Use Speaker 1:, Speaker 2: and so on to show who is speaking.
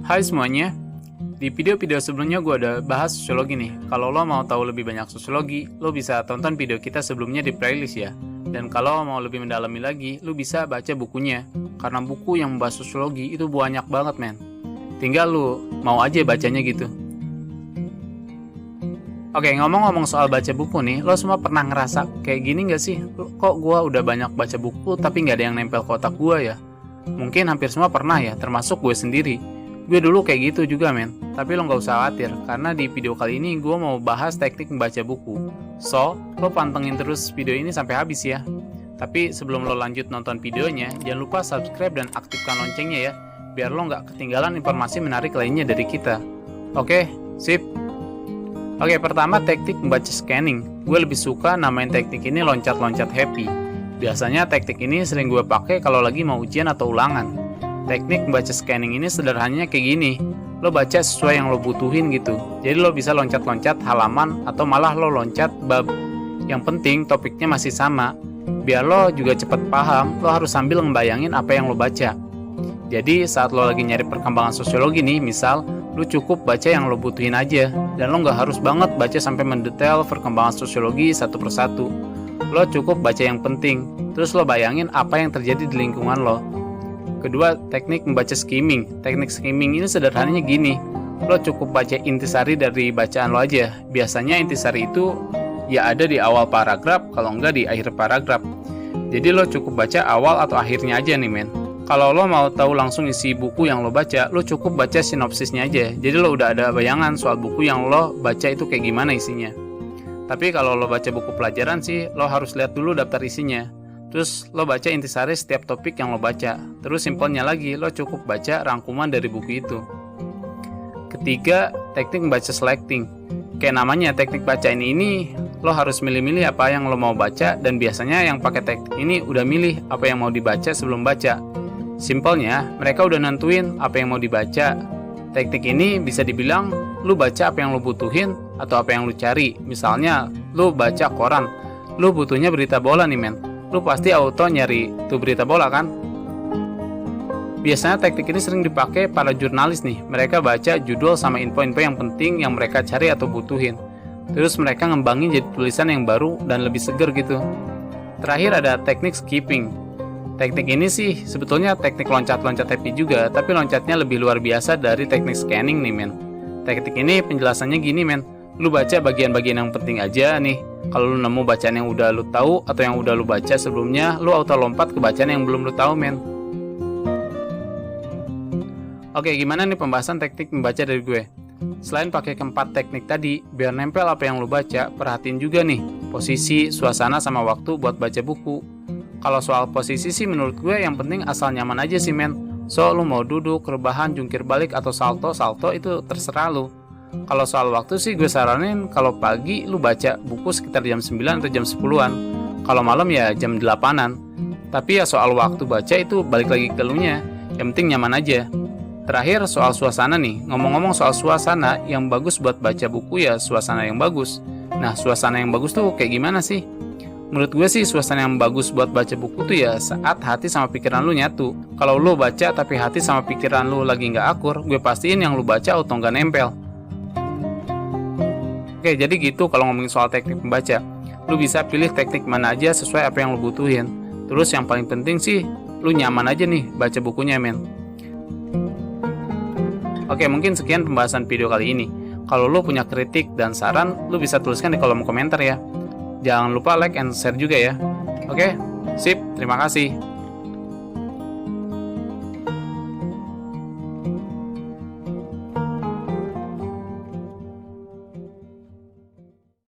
Speaker 1: Hai semuanya, di video-video sebelumnya gue ada bahas sosiologi nih. Kalau lo mau tahu lebih banyak sosiologi, lo bisa tonton video kita sebelumnya di playlist ya. Dan kalau mau lebih mendalami lagi, lo bisa baca bukunya. Karena buku yang membahas sosiologi itu banyak banget men. Tinggal lo mau aja bacanya gitu. Oke, ngomong-ngomong soal baca buku nih, lo semua pernah ngerasa kayak gini gak sih? Kok gue udah banyak baca buku tapi gak ada yang nempel ke otak gue ya? Mungkin hampir semua pernah ya, termasuk gue sendiri. Gue dulu kayak gitu juga men, tapi lo gak usah khawatir, karena di video kali ini gue mau bahas teknik membaca buku. So, lo pantengin terus video ini sampai habis ya. Tapi sebelum lo lanjut nonton videonya, jangan lupa subscribe dan aktifkan loncengnya ya, biar lo gak ketinggalan informasi menarik lainnya dari kita. Oke, sip. Oke, pertama teknik membaca scanning. Gue lebih suka namain teknik ini loncat-loncat happy. Biasanya teknik ini sering gue pakai kalau lagi mau ujian atau ulangan. Teknik membaca scanning ini sederhananya kayak gini. Lo baca sesuai yang lo butuhin gitu. Jadi lo bisa loncat-loncat halaman atau malah lo loncat bab. Yang penting topiknya masih sama. Biar lo juga cepet paham, lo harus sambil ngebayangin apa yang lo baca. Jadi saat lo lagi nyari perkembangan sosiologi nih, misal lo cukup baca yang lo butuhin aja. Dan lo gak harus banget baca sampai mendetail perkembangan sosiologi satu persatu. Lo cukup baca yang penting. Terus lo bayangin apa yang terjadi di lingkungan lo. Kedua, teknik membaca skimming. Teknik skimming ini sederhananya gini. Lo cukup baca intisari dari bacaan lo aja. Biasanya intisari itu ya ada di awal paragraf, kalau enggak di akhir paragraf. Jadi lo cukup baca awal atau akhirnya aja nih men. Kalau lo mau tahu langsung isi buku yang lo baca, lo cukup baca sinopsisnya aja. Jadi lo udah ada bayangan soal buku yang lo baca itu kayak gimana isinya. Tapi kalau lo baca buku pelajaran sih, lo harus lihat dulu daftar isinya. Terus lo baca intisari setiap topik yang lo baca. Terus simpelnya lagi, lo cukup baca rangkuman dari buku itu. Ketiga, teknik membaca selecting. Kayak namanya teknik baca ini lo harus milih-milih apa yang lo mau baca. Dan biasanya yang pakai teknik ini udah milih apa yang mau dibaca sebelum baca. Simpelnya, mereka udah nentuin apa yang mau dibaca. Teknik ini bisa dibilang lo baca apa yang lo butuhin atau apa yang lo cari. Misalnya, lo baca koran, lo butuhnya berita bola nih men. Lu pasti auto nyari tuh berita bola kan? Biasanya teknik ini sering dipakai para jurnalis nih. Mereka baca judul sama info-info yang penting yang mereka cari atau butuhin. Terus mereka ngembangin jadi tulisan yang baru dan lebih seger gitu. Terakhir ada teknik skipping. Teknik ini sih sebetulnya teknik loncat-loncat happy juga, tapi loncatnya lebih luar biasa dari teknik scanning nih men. Teknik ini penjelasannya gini men. Lu baca bagian-bagian yang penting aja nih. Kalau lu nemu bacaan yang udah lu tahu atau yang udah lu baca sebelumnya, lu auto lompat ke bacaan yang belum lu tahu men. Oke, gimana nih pembahasan teknik membaca dari gue? Selain pakai keempat teknik tadi, biar nempel apa yang lu baca, perhatiin juga nih posisi, suasana, sama waktu buat baca buku. Kalau soal posisi sih menurut gue yang penting asal nyaman aja sih men. So, lu mau duduk, rebahan, jungkir balik, atau salto itu terserah lu. Kalau soal waktu sih gue saranin kalau pagi lu baca buku sekitar jam 9 atau jam 10-an. Kalau malam ya jam 8-an. Tapi ya soal waktu baca itu balik lagi ke elunya. Yang penting nyaman aja. Terakhir soal suasana nih. Ngomong-ngomong soal suasana, yang bagus buat baca buku ya suasana yang bagus. Nah, suasana yang bagus tuh kayak gimana sih? Menurut gue sih suasana yang bagus buat baca buku tuh ya saat hati sama pikiran lu nyatu. Kalau lu baca tapi hati sama pikiran lu lagi nggak akur, gue pastiin yang lu baca auto nggak nempel. Oke, jadi gitu kalau ngomongin soal teknik membaca. Lu bisa pilih teknik mana aja sesuai apa yang lu butuhin. Terus yang paling penting sih, lu nyaman aja nih baca bukunya men. Oke, mungkin sekian pembahasan video kali ini. Kalau lu punya kritik dan saran, lu bisa tuliskan di kolom komentar ya. Jangan lupa like and share juga ya. Oke, sip, terima kasih.